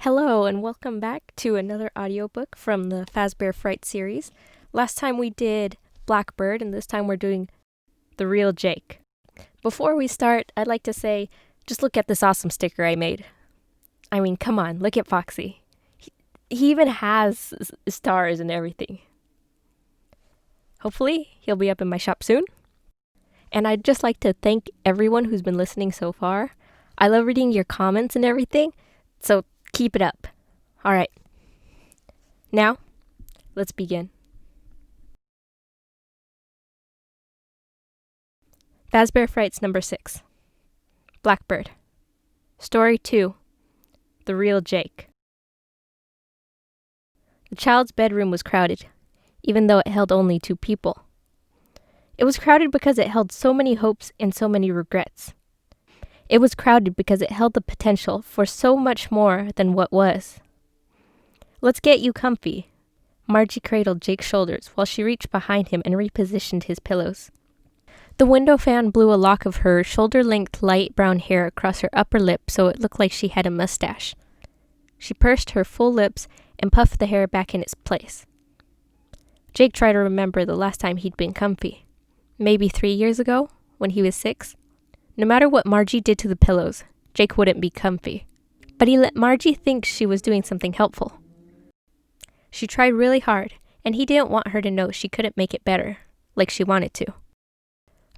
Hello and welcome back to another audiobook from the Fazbear Frights series. Last time we did Blackbird and this time we're doing The Real Jake. Before we start, I'd like to say, just look at this awesome sticker I made. I mean, come on, look at Foxy. He even has stars and everything. Hopefully, he'll be up in my shop soon. And I'd just like to thank everyone who's been listening so far. I love reading your comments and everything, so keep it up. All right. Now, let's begin. Fazbear Frights number 6. Blackbird. Story 2. The Real Jake. The child's bedroom was crowded, even though it held only 2 people. It was crowded because it held so many hopes and so many regrets. It was crowded because it held the potential for so much more than what was. Let's get you comfy. Margie cradled Jake's shoulders while she reached behind him and repositioned his pillows. The window fan blew a lock of her shoulder-length light brown hair across her upper lip so it looked like she had a mustache. She pursed her full lips and puffed the hair back in its place. Jake tried to remember the last time he'd been comfy. Maybe 3 years ago, when he was 6. No matter what Margie did to the pillows, Jake wouldn't be comfy. But he let Margie think she was doing something helpful. She tried really hard, and he didn't want her to know she couldn't make it better, like she wanted to.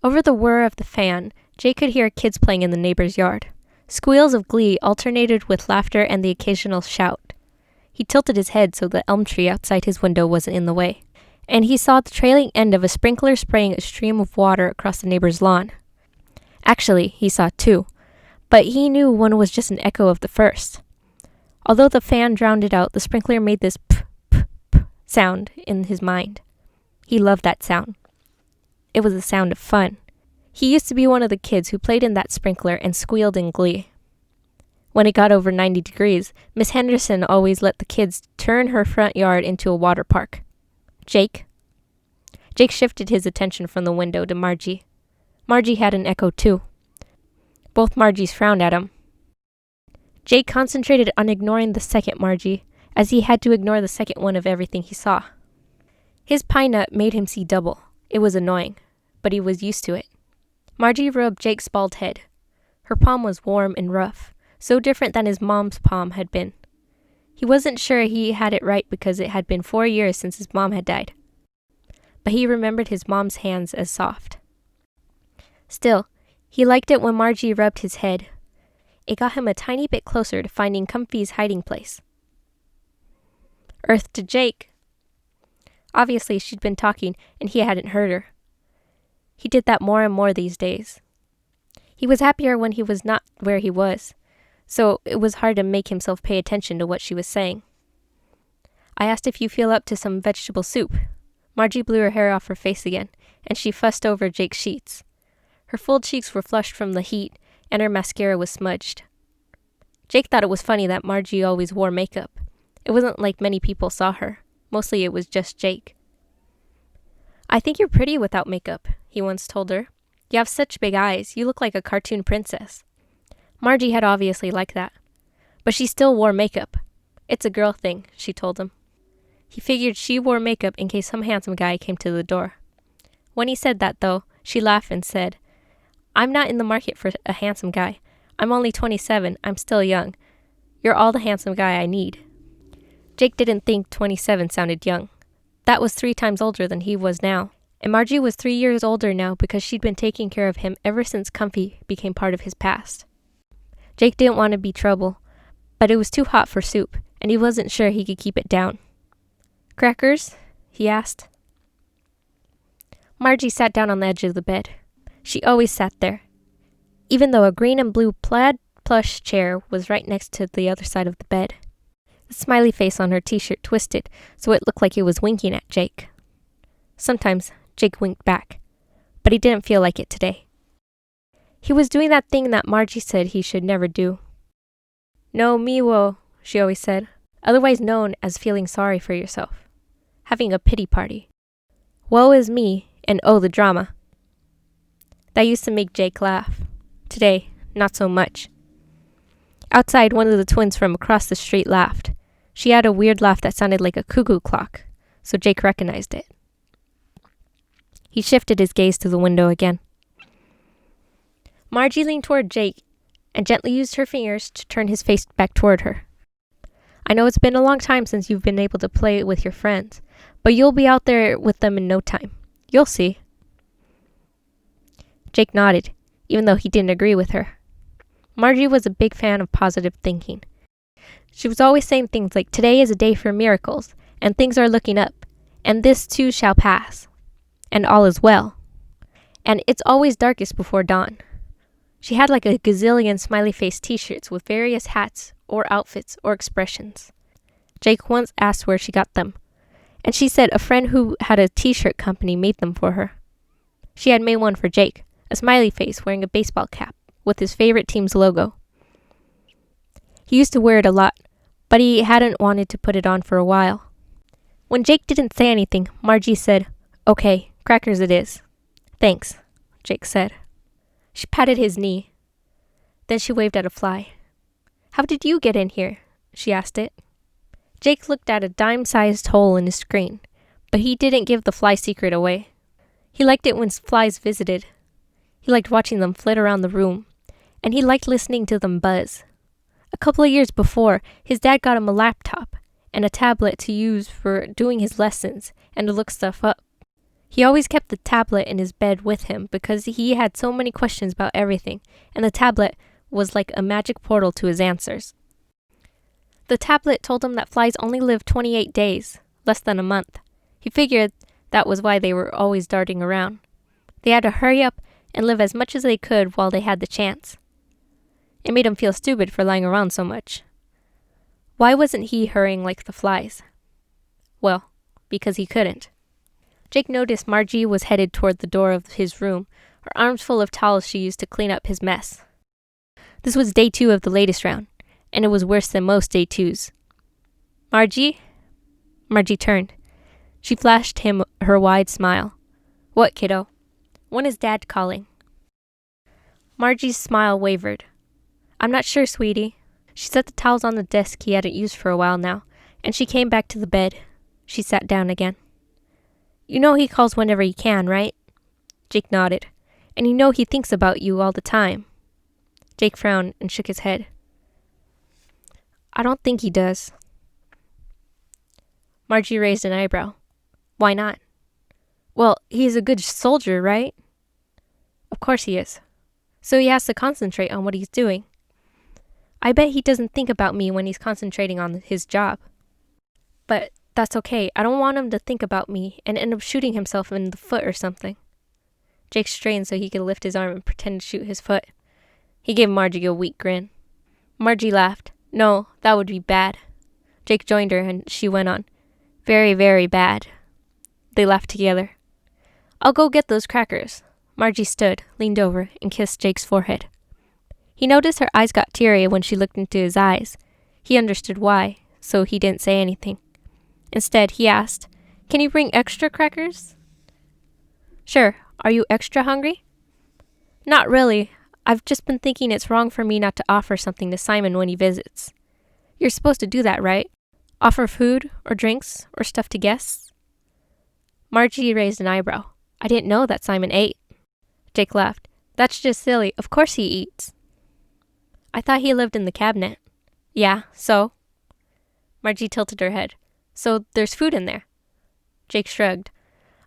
Over the whir of the fan, Jake could hear kids playing in the neighbor's yard. Squeals of glee alternated with laughter and the occasional shout. He tilted his head so the elm tree outside his window wasn't in the way, and he saw the trailing end of a sprinkler spraying a stream of water across the neighbor's lawn. Actually, he saw 2, but he knew one was just an echo of the first. Although the fan drowned it out, the sprinkler made this p sound in his mind. He loved that sound. It was a sound of fun. He used to be one of the kids who played in that sprinkler and squealed in glee. When it got over 90 degrees, Miss Henderson always let the kids turn her front yard into a water park. Jake shifted his attention from the window to Margie. Margie had an echo too. Both Margies frowned at him. Jake concentrated on ignoring the second Margie, as he had to ignore the second one of everything he saw. His pine nut made him see double. It was annoying, but he was used to it. Margie rubbed Jake's bald head. Her palm was warm and rough, so different than his mom's palm had been. He wasn't sure he had it right because it had been 4 years since his mom had died. But he remembered his mom's hands as soft. Still, he liked it when Margie rubbed his head. It got him a tiny bit closer to finding Comfy's hiding place. Earth to Jake. Obviously, she'd been talking, and he hadn't heard her. He did that more and more these days. He was happier when he was not where he was, so it was hard to make himself pay attention to what she was saying. I asked if you feel up to some vegetable soup. Margie blew her hair off her face again, and she fussed over Jake's sheets. Her full cheeks were flushed from the heat, and her mascara was smudged. Jake thought it was funny that Margie always wore makeup. It wasn't like many people saw her. Mostly it was just Jake. I think you're pretty without makeup, he once told her. You have such big eyes. You look like a cartoon princess. Margie had obviously liked that. But she still wore makeup. It's a girl thing, she told him. He figured she wore makeup in case some handsome guy came to the door. When he said that, though, she laughed and said, I'm not in the market for a handsome guy. I'm only 27. I'm still young. You're all the handsome guy I need. Jake didn't think 27 sounded young. That was 3 times older than he was now. And Margie was 3 years older now because she'd been taking care of him ever since Comfy became part of his past. Jake didn't want to be trouble, but it was too hot for soup, and he wasn't sure he could keep it down. Crackers? He asked. Margie sat down on the edge of the bed. She always sat there, even though a green and blue plaid plush chair was right next to the other side of the bed. The smiley face on her t-shirt twisted so it looked like it was winking at Jake. Sometimes Jake winked back, but he didn't feel like it today. He was doing that thing that Margie said he should never do. No me woe, she always said, otherwise known as feeling sorry for yourself. Having a pity party. Woe is me, and oh the drama. That used to make Jake laugh. Today, not so much. Outside, one of the twins from across the street laughed. She had a weird laugh that sounded like a cuckoo clock, so Jake recognized it. He shifted his gaze to the window again. Margie leaned toward Jake and gently used her fingers to turn his face back toward her. I know it's been a long time since you've been able to play with your friends, but you'll be out there with them in no time. You'll see. Jake nodded, even though he didn't agree with her. Margie was a big fan of positive thinking. She was always saying things like, "Today is a day for miracles, and things are looking up, and this too shall pass, and all is well, and it's always darkest before dawn." She had like a gazillion smiley face t-shirts with various hats or outfits or expressions. Jake once asked where she got them, and she said a friend who had a t-shirt company made them for her. She had made one for Jake, a smiley face wearing a baseball cap with his favorite team's logo. He used to wear it a lot, but he hadn't wanted to put it on for a while. When Jake didn't say anything, Margie said, "Okay, crackers it is." "Thanks," Jake said. She patted his knee. Then she waved at a fly. "How did you get in here?" she asked it. Jake looked at a dime-sized hole in his screen, but he didn't give the fly secret away. He liked it when flies visited. He liked watching them flit around the room, and he liked listening to them buzz. A couple of years before, his dad got him a laptop and a tablet to use for doing his lessons and to look stuff up. He always kept the tablet in his bed with him because he had so many questions about everything, and the tablet was like a magic portal to his answers. The tablet told him that flies only live 28 days, less than a month. He figured that was why they were always darting around. They had to hurry up and live as much as they could while they had the chance. It made him feel stupid for lying around so much. Why wasn't he hurrying like the flies? Well, because he couldn't. Jake noticed Margie was headed toward the door of his room, her arms full of towels she used to clean up his mess. This was day 2 of the latest round, and it was worse than most day 2s. "Margie?" Margie turned. She flashed him her wide smile. "What, kiddo?" "When is Dad calling?" Margie's smile wavered. "I'm not sure, sweetie." She set the towels on the desk he hadn't used for a while now, and she came back to the bed. She sat down again. "You know he calls whenever he can, right?" Jake nodded. "And you know he thinks about you all the time." Jake frowned and shook his head. "I don't think he does." Margie raised an eyebrow. "Why not?" "Well, he's a good soldier, right?" "Of course he is. So he has to concentrate on what he's doing. I bet he doesn't think about me when he's concentrating on his job. But that's okay. I don't want him to think about me and end up shooting himself in the foot or something." Jake strained so he could lift his arm and pretend to shoot his foot. He gave Margie a weak grin. Margie laughed. "No, that would be bad." Jake joined her and she went on. "Very, very bad." They laughed together. "I'll go get those crackers." Margie stood, leaned over, and kissed Jake's forehead. He noticed her eyes got teary when she looked into his eyes. He understood why, so he didn't say anything. Instead, he asked, "Can you bring extra crackers?" "Sure. Are you extra hungry?" "Not really. I've just been thinking it's wrong for me not to offer something to Simon when he visits. You're supposed to do that, right? Offer food or drinks or stuff to guests?" Margie raised an eyebrow. "I didn't know that Simon ate." Jake laughed. "That's just silly. Of course he eats." "I thought he lived in the cabinet." "Yeah, so?" Margie tilted her head. "So there's food in there?" Jake shrugged.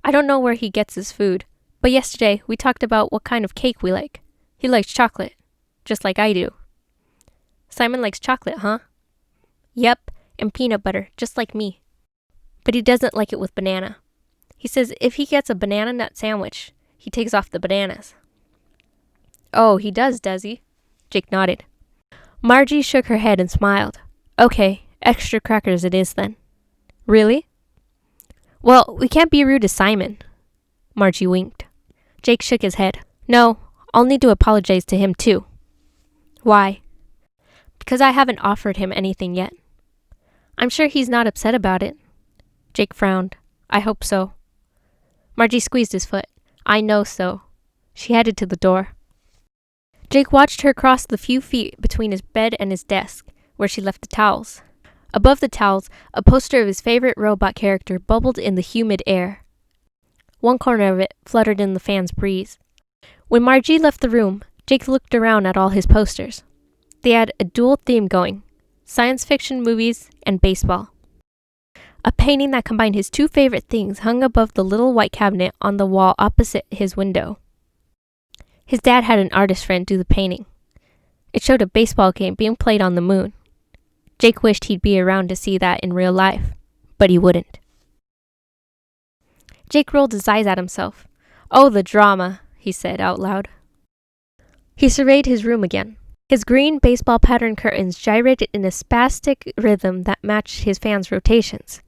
"I don't know where he gets his food, but yesterday we talked about what kind of cake we like. He likes chocolate, just like I do." "Simon likes chocolate, huh?" "Yep, and peanut butter, just like me. But he doesn't like it with banana. He says if he gets a banana nut sandwich, he takes off the bananas." "Oh, he does he?" Jake nodded. Margie shook her head and smiled. "Okay, extra crackers it is then." "Really?" "Well, we can't be rude to Simon." Margie winked. Jake shook his head. "No, I'll need to apologize to him too." "Why?" "Because I haven't offered him anything yet." "I'm sure he's not upset about it." Jake frowned. "I hope so." Margie squeezed his foot. "I know so." She headed to the door. Jake watched her cross the few feet between his bed and his desk, where she left the towels. Above the towels, a poster of his favorite robot character bubbled in the humid air. One corner of it fluttered in the fan's breeze. When Margie left the room, Jake looked around at all his posters. They had a dual theme going: science fiction movies and baseball. A painting that combined his two favorite things hung above the little white cabinet on the wall opposite his window. His dad had an artist friend do the painting. It showed a baseball game being played on the moon. Jake wished he'd be around to see that in real life, but he wouldn't. Jake rolled his eyes at himself. "Oh, the drama," he said out loud. He surveyed his room again. His green baseball pattern curtains gyrated in a spastic rhythm that matched his fan's rotations.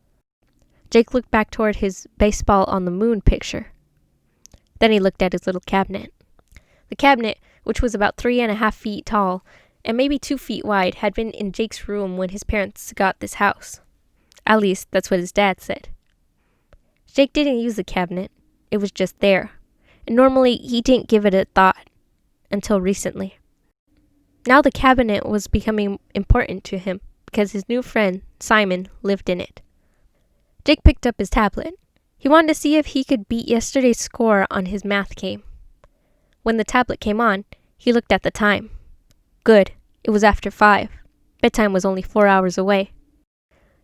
Jake looked back toward his baseball on the moon picture. Then he looked at his little cabinet. The cabinet, which was about 3.5 feet tall and maybe 2 feet wide, had been in Jake's room when his parents got this house. At least, that's what his dad said. Jake didn't use the cabinet. It was just there. And normally, he didn't give it a thought. Until recently. Now the cabinet was becoming important to him because his new friend, Simon, lived in it. Jake picked up his tablet. He wanted to see if he could beat yesterday's score on his math game. When the tablet came on, he looked at the time. Good. It was after 5. Bedtime was only 4 hours away.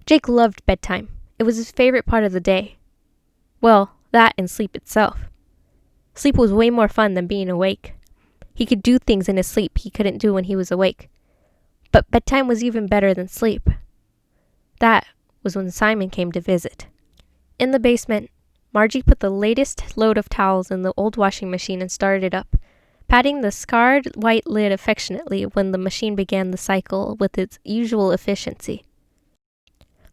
Jake loved bedtime. It was his favorite part of the day. Well, that and sleep itself. Sleep was way more fun than being awake. He could do things in his sleep he couldn't do when he was awake. But bedtime was even better than sleep. That was when Simon came to visit. In the basement, Margie put the latest load of towels in the old washing machine and started it up, patting the scarred white lid affectionately when the machine began the cycle with its usual efficiency.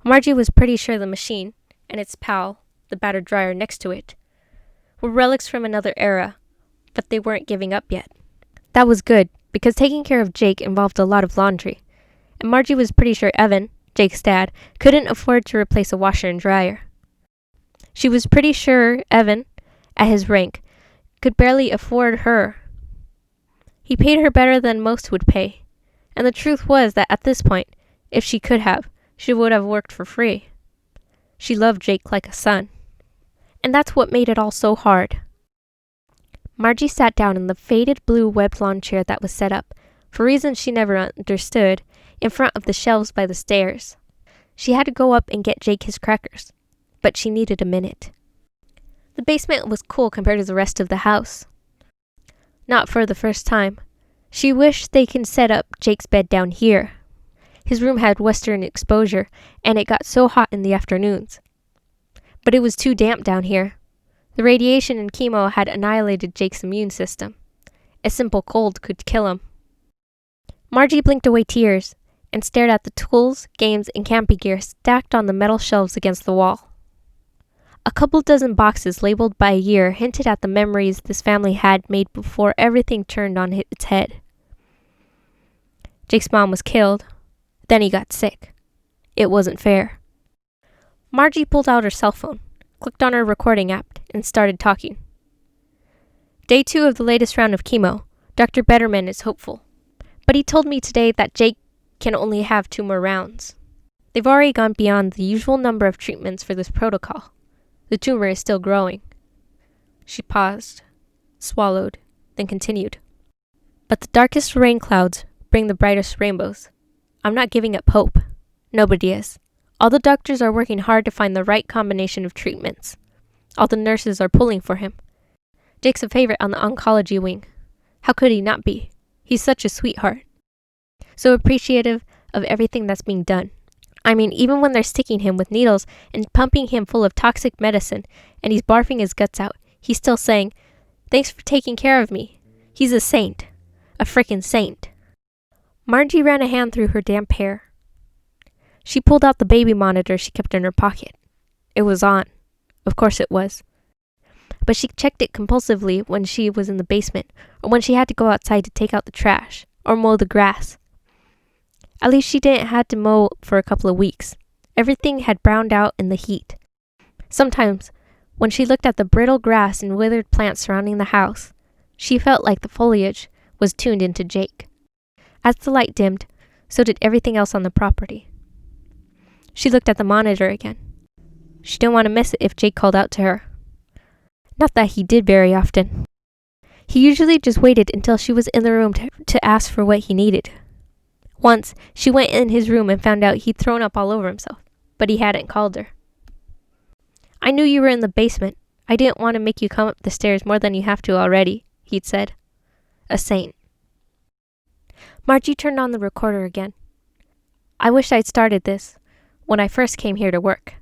Margie was pretty sure the machine, and its pal, the battered dryer next to it, were relics from another era, but they weren't giving up yet. That was good, because taking care of Jake involved a lot of laundry, and Margie was pretty sure Evan, Jake's dad, couldn't afford to replace a washer and dryer. She was pretty sure Evan, at his rank, could barely afford her. He paid her better than most would pay, and the truth was that at this point, if she could have, she would have worked for free. She loved Jake like a son. And that's what made it all so hard. Margie sat down in the faded blue webbed lawn chair that was set up, for reasons she never understood, in front of the shelves by the stairs. She had to go up and get Jake his crackers, but she needed a minute. The basement was cool compared to the rest of the house. Not for the first time. She wished they could set up Jake's bed down here. His room had western exposure, and it got so hot in the afternoons. But it was too damp down here. The radiation and chemo had annihilated Jake's immune system. A simple cold could kill him. Margie blinked away tears and stared at the tools, games, and camping gear stacked on the metal shelves against the wall. A couple dozen boxes labeled by year hinted at the memories this family had made before everything turned on its head. Jake's mom was killed. Then he got sick. It wasn't fair. Margie pulled out her cell phone, clicked on her recording app, and started talking. Day 2 of the latest round of chemo. Dr. Betterman is hopeful. But he told me today that Jake can only have 2 more rounds. They've already gone beyond the usual number of treatments for this protocol. The tumor is still growing. She paused, swallowed, then continued. But the darkest rain clouds bring the brightest rainbows. I'm not giving up hope. Nobody is. All the doctors are working hard to find the right combination of treatments. All the nurses are pulling for him. Jake's a favorite on the oncology wing. How could he not be? He's such a sweetheart. So appreciative of everything that's being done. I mean, even when they're sticking him with needles and pumping him full of toxic medicine and he's barfing his guts out, he's still saying, "Thanks for taking care of me." He's a saint. A frickin' saint. Margie ran a hand through her damp hair. She pulled out the baby monitor she kept in her pocket. It was on. Of course it was. But she checked it compulsively when she was in the basement, or when she had to go outside to take out the trash, or mow the grass. At least she didn't have to mow for a couple of weeks. Everything had browned out in the heat. Sometimes, when she looked at the brittle grass and withered plants surrounding the house, she felt like the foliage was tuned into Jake. As the light dimmed, so did everything else on the property. She looked at the monitor again. She didn't want to miss it if Jake called out to her. Not that he did very often. He usually just waited until she was in the room to ask for what he needed. Once, she went in his room and found out he'd thrown up all over himself, but he hadn't called her. "I knew you were in the basement. I didn't want to make you come up the stairs more than you have to already," he'd said. A saint. Margie turned on the recorder again. "I wish I'd started this when I first came here to work.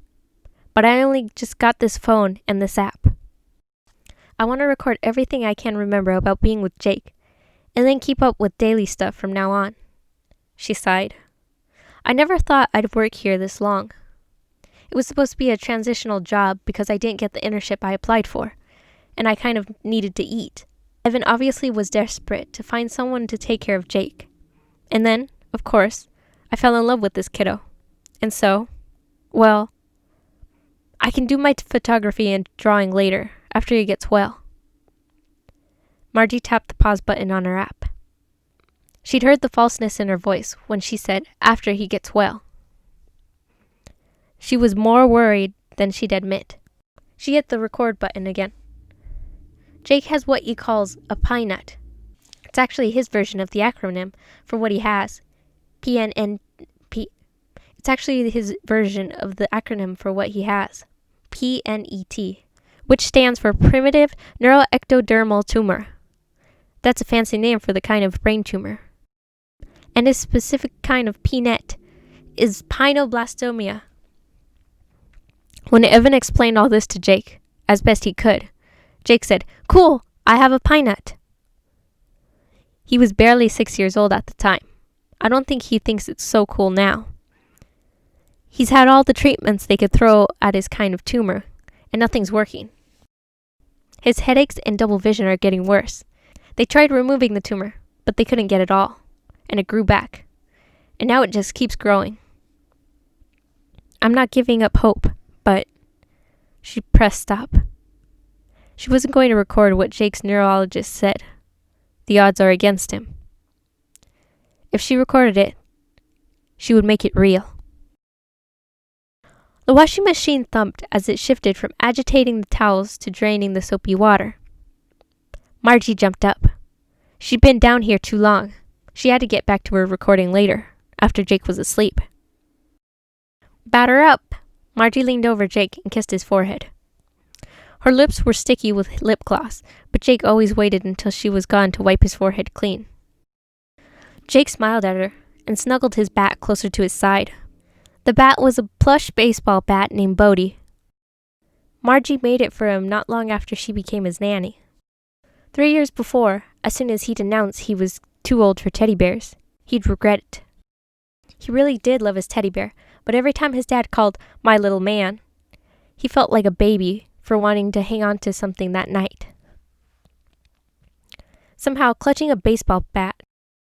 But I only just got this phone and this app. I want to record everything I can remember about being with Jake, and then keep up with daily stuff from now on." She sighed. "I never thought I'd work here this long. It was supposed to be a transitional job because I didn't get the internship I applied for, and I kind of needed to eat. Evan obviously was desperate to find someone to take care of Jake. And then, of course, I fell in love with this kiddo. And so, well, I can do my photography and drawing later, after he gets well." Margie tapped the pause button on her app. She'd heard the falseness in her voice when she said, "after he gets well." She was more worried than she'd admit. She hit the record button again. Jake has what he calls a pie nut. It's actually his version of the acronym for what he has. PNNP. It's actually his version of the acronym for what he has. PNET, which stands for Primitive Neuroectodermal Tumor. That's a fancy name for the kind of brain tumor. And his specific kind of PNET is pinoblastomia. When Evan explained all this to Jake, as best he could, Jake said, "Cool, I have a pie nut." He was barely 6 years old at the time. I don't think he thinks it's so cool now. He's had all the treatments they could throw at his kind of tumor, and nothing's working. His headaches and double vision are getting worse. They tried removing the tumor, but they couldn't get it all, and it grew back. And now it just keeps growing. I'm not giving up hope, but... She pressed stop. She wasn't going to record what Jake's neurologist said. The odds are against him. If she recorded it, she would make it real. The washing machine thumped as it shifted from agitating the towels to draining the soapy water. Margie jumped up. She'd been down here too long. She had to get back to her recording later, after Jake was asleep. "Batter up!" Margie leaned over Jake and kissed his forehead. Her lips were sticky with lip gloss, but Jake always waited until she was gone to wipe his forehead clean. Jake smiled at her and snuggled his bat closer to his side. The bat was a plush baseball bat named Bodie. Margie made it for him not long after she became his nanny. 3 years before, as soon as he'd announced he was too old for teddy bears, he'd regret it. He really did love his teddy bear, but every time his dad called "my little man," he felt like a baby for wanting to hang on to something that night. Somehow, clutching a baseball bat,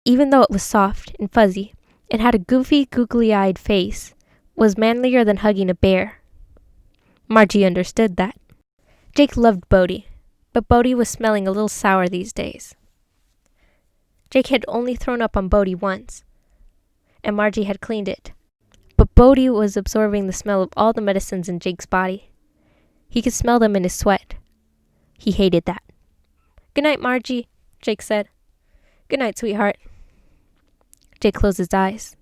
even though it was soft and fuzzy and had a goofy, googly-eyed face, was manlier than hugging a bear. Margie understood that. Jake loved Bodie, but Bodie was smelling a little sour these days. Jake had only thrown up on Bodie once, and Margie had cleaned it. But Bodie was absorbing the smell of all the medicines in Jake's body. He could smell them in his sweat. He hated that. "Good night, Margie," Jake said. "Good night, sweetheart." Jake closed his eyes.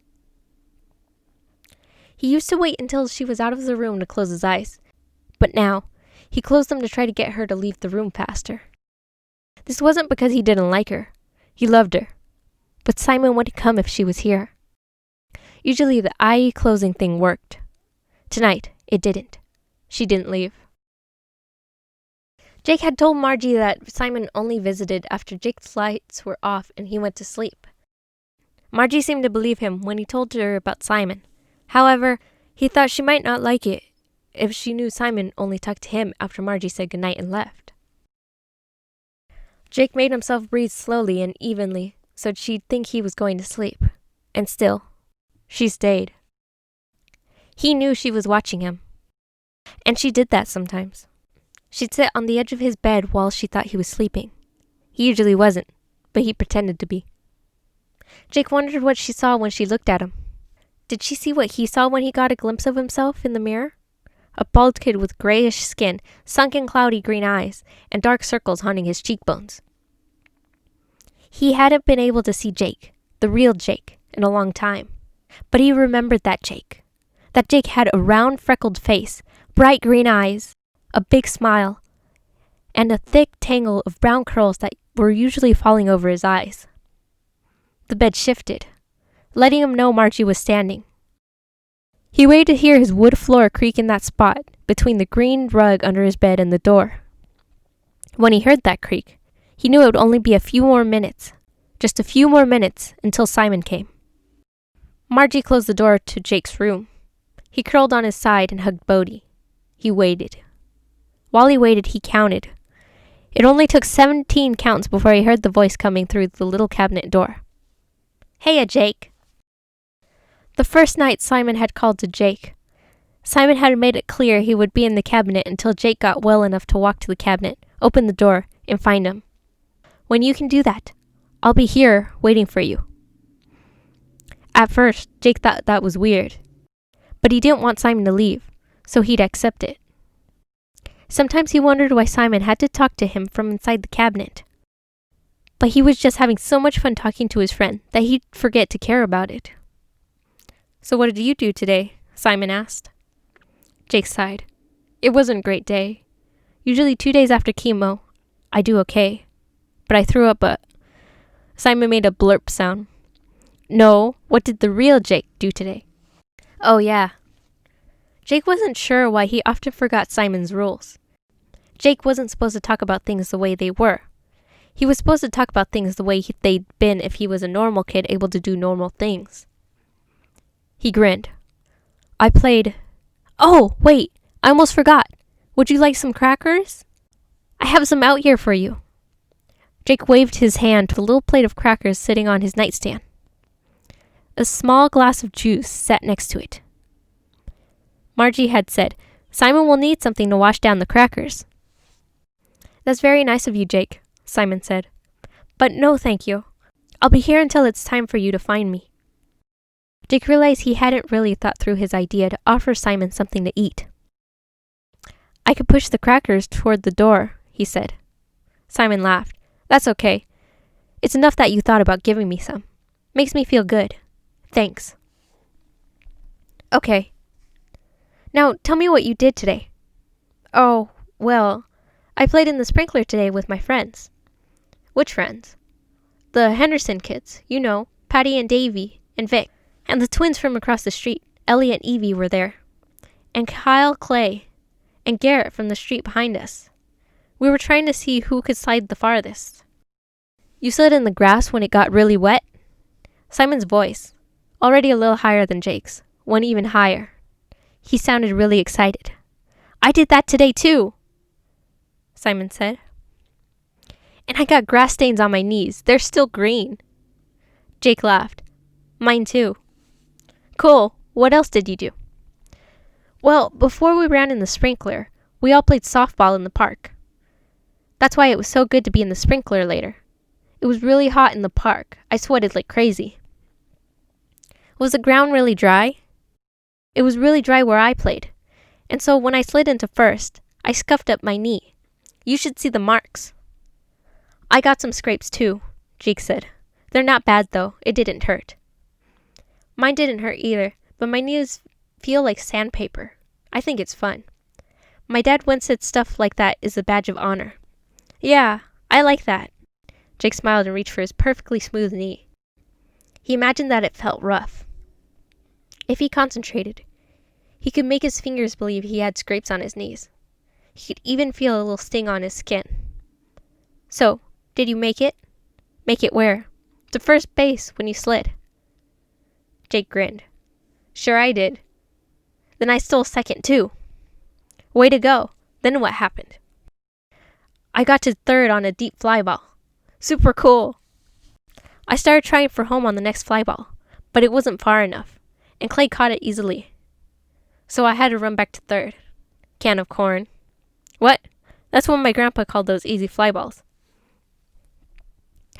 He used to wait until she was out of the room to close his eyes, but now he closed them to try to get her to leave the room faster. This wasn't because he didn't like her. He loved her. But Simon wouldn't come if she was here. Usually the eye closing thing worked. Tonight, it didn't. She didn't leave. Jake had told Margie that Simon only visited after Jake's lights were off and he went to sleep. Margie seemed to believe him when he told her about Simon. However, he thought she might not like it if she knew Simon only talked to him after Margie said goodnight and left. Jake made himself breathe slowly and evenly so she'd think he was going to sleep. And still, she stayed. He knew she was watching him. And she did that sometimes. She'd sit on the edge of his bed while she thought he was sleeping. He usually wasn't, but he pretended to be. Jake wondered what she saw when she looked at him. Did she see what he saw when he got a glimpse of himself in the mirror? A bald kid with grayish skin, sunken cloudy green eyes, and dark circles haunting his cheekbones. He hadn't been able to see Jake, the real Jake, in a long time. But he remembered that Jake. That Jake had a round, freckled face, bright green eyes, a big smile, and a thick tangle of brown curls that were usually falling over his eyes. The bed shifted, letting him know Margie was standing. He waited to hear his wood floor creak in that spot between the green rug under his bed and the door. When he heard that creak, he knew it would only be a few more minutes, just a few more minutes until Simon came. Margie closed the door to Jake's room. He curled on his side and hugged Bodhi. He waited. While he waited, he counted. It only took 17 counts before he heard the voice coming through the little cabinet door. "Heya, Jake." The first night Simon had called to Jake. Simon had made it clear he would be in the cabinet until Jake got well enough to walk to the cabinet, open the door, and find him. "When you can do that, I'll be here waiting for you." At first, Jake thought that was weird, but he didn't want Simon to leave, so he'd accept it. Sometimes he wondered why Simon had to talk to him from inside the cabinet. But he was just having so much fun talking to his friend that he'd forget to care about it. "So what did you do today?" Simon asked. Jake sighed. "It wasn't a great day. Usually 2 days after chemo, I do okay. But I threw up Simon made a blurp sound. "No, what did the real Jake do today?" "Oh, yeah." Jake wasn't sure why he often forgot Simon's rules. Jake wasn't supposed to talk about things the way they were. He was supposed to talk about things the way they'd been if he was a normal kid able to do normal things. He grinned. "I played... Oh, wait, I almost forgot. Would you like some crackers? I have some out here for you." Jake waved his hand to a little plate of crackers sitting on his nightstand. A small glass of juice sat next to it. Margie had said, "Simon will need something to wash down the crackers." "That's very nice of you, Jake," Simon said. "But no, thank you. I'll be here until it's time for you to find me." Jake realized he hadn't really thought through his idea to offer Simon something to eat. "I could push the crackers toward the door," he said. Simon laughed. "That's okay. It's enough that you thought about giving me some. Makes me feel good. Thanks." "Okay. Now tell me what you did today." "Oh, well, I played in the sprinkler today with my friends." "Which friends?" "The Henderson kids. You know, Patty and Davy and Vic. And the twins from across the street, Ellie and Evie, were there. And Kyle Clay. And Garrett from the street behind us. We were trying to see who could slide the farthest." "You slid in the grass when it got really wet?" Simon's voice, already a little higher than Jake's, went even higher. He sounded really excited. "I did that today too," Simon said. "And I got grass stains on my knees. They're still green." Jake laughed. "Mine too." "Cool. What else did you do?" "Well, before we ran in the sprinkler, we all played softball in the park. That's why it was so good to be in the sprinkler later. It was really hot in the park. I sweated like crazy." "Was the ground really dry?" "It was really dry where I played. And so when I slid into first, I scuffed up my knee. You should see the marks." "I got some scrapes too," Jake said. "They're not bad though. It didn't hurt." "Mine didn't hurt either, but my knees feel like sandpaper. I think it's fun. My dad once said stuff like that is a badge of honor." "Yeah, I like that." Jake smiled and reached for his perfectly smooth knee. He imagined that it felt rough. If he concentrated, he could make his fingers believe he had scrapes on his knees. He could even feel a little sting on his skin. "So, did you make it?" "Make it where?" "To first base when you slid." Jake grinned. "Sure I did. Then I stole second too." "Way to go. Then what happened?" "I got to third on a deep fly ball. Super cool." "I started trying for home on the next fly ball, but it wasn't far enough, and Clay caught it easily. So I had to run back to third. Can of corn." "What?" "That's what my grandpa called those easy fly balls."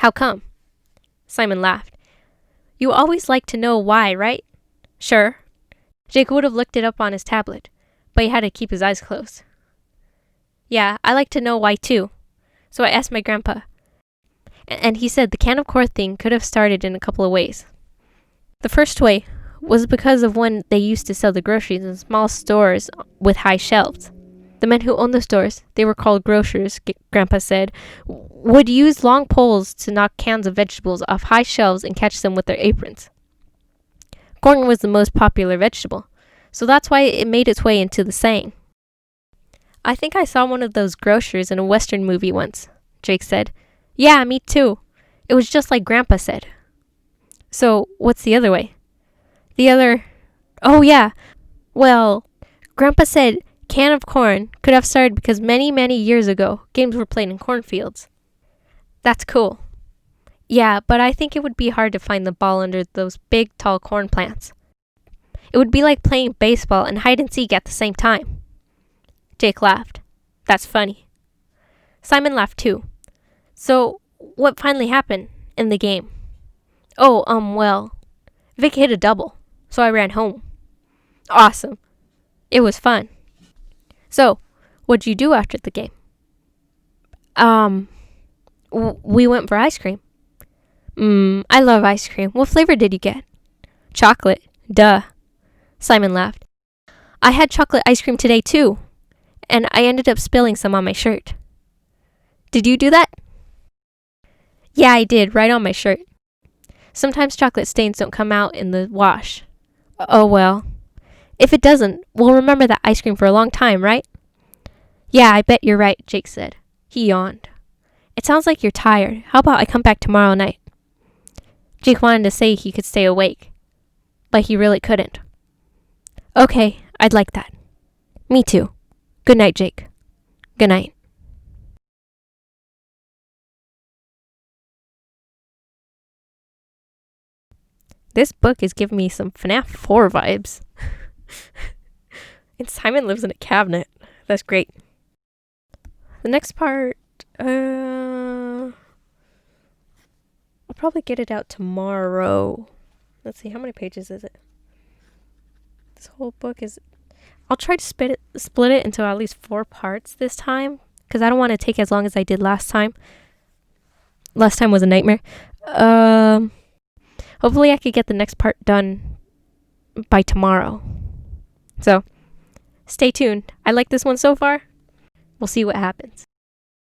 How come? Simon laughed. You always like to know why, right? Sure. Jake would have looked it up on his tablet, but he had to keep his eyes closed. Yeah, I like to know why too. So I asked my grandpa. And he said the can of corn thing could have started in a couple of ways. The first way was because of when they used to sell the groceries in small stores with high shelves. The men who owned the stores, they were called grocers, Grandpa said, would use long poles to knock cans of vegetables off high shelves and catch them with their aprons. Corn was the most popular vegetable, so that's why it made its way into the saying. I think I saw one of those grocers in a Western movie once, Jake said. Yeah, me too. It was just like Grandpa said. So, what's the other way? Oh yeah. Well, Grandpa said can of corn could have started because many, many years ago, games were played in cornfields. That's cool. Yeah, but I think it would be hard to find the ball under those big, tall corn plants. It would be like playing baseball and hide and seek at the same time. Jake laughed. That's funny. Simon laughed too. So, what finally happened in the game? Oh, well, Vic hit a double, so I ran home. Awesome. It was fun. So, what'd you do after the game? We went for ice cream. I love ice cream. What flavor did you get? Chocolate. Duh. Simon laughed. I had chocolate ice cream today too, and I ended up spilling some on my shirt. Did you do that? Yeah, I did, right on my shirt. Sometimes chocolate stains don't come out in the wash. Oh well. If it doesn't, we'll remember that ice cream for a long time, right? Yeah, I bet you're right, Jake said. He yawned. It sounds like you're tired. How about I come back tomorrow night? Jake wanted to say he could stay awake, but he really couldn't. Okay, I'd like that. Me too. Good night, Jake. Good night. This book is giving me some FNAF 4 vibes. And Simon lives in a cabinet. That's great. The next part, I'll probably get it out tomorrow. Let's see, how many pages is it? This whole book is... I'll try to split it into at least 4 parts this time, because I don't want to take as long as I did last time. Last time was a nightmare. Hopefully I could get the next part done by tomorrow. So, stay tuned. I like this one so far. We'll see what happens.